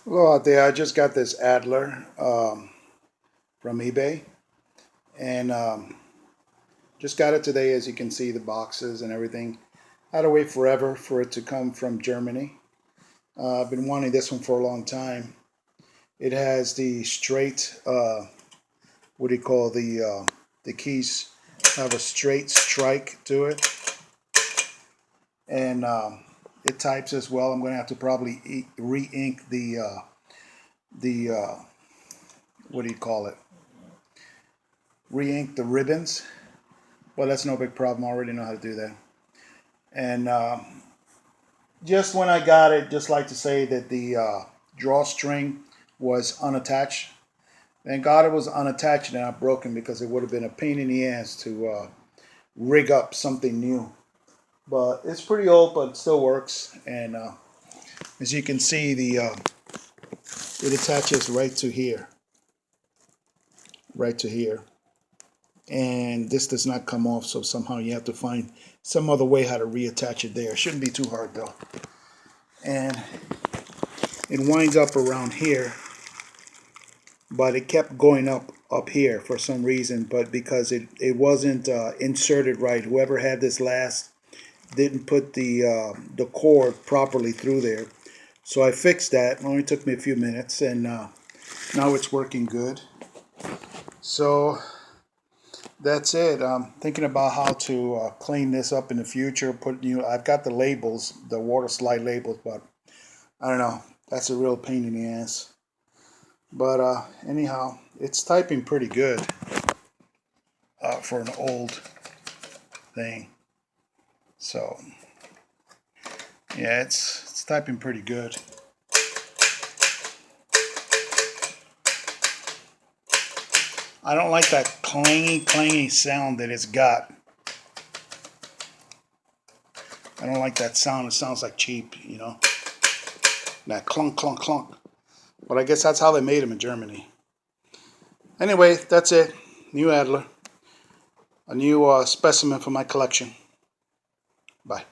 Hello out there. I just got this Adler from eBay, and just got it today. As you can see, the boxes and everything. I had to wait forever for it to come from Germany. I've been wanting this one for a long time. It has the straight, what do you call the keys have a straight strike to it, and it types as well. I'm going to have to probably re-ink the what do you call it? Re-ink the ribbons. Well, that's no big problem. I already know how to do that. And just when I got it, just like to say that the drawstring was unattached. Thank God it was unattached and not broken, because it would have been a pain in the ass to rig up something new. But it's pretty old, but it still works. And as you can see, the it attaches right to here, right to here. And this does not come off, so somehow you have to find some other way how to reattach it there. It shouldn't be too hard though. And it winds up around here, but it kept going up here for some reason, but because it wasn't inserted right. Whoever had this last didn't put the cord properly through there, so I fixed that. It only took me a few minutes, and now it's working good. So that's it. I'm thinking about how to clean this up in the future. I've got the labels, the water slide labels, but I don't know. That's a real pain in the ass. But anyhow, it's typing pretty good for an old thing. So yeah, it's typing pretty good. I don't like that clangy sound that it's got. I don't like that sound. It sounds like cheap, you know. That clunk, clunk, clunk. But I guess that's how they made them in Germany. Anyway, that's it. New Adler. A new specimen for my collection. Bye.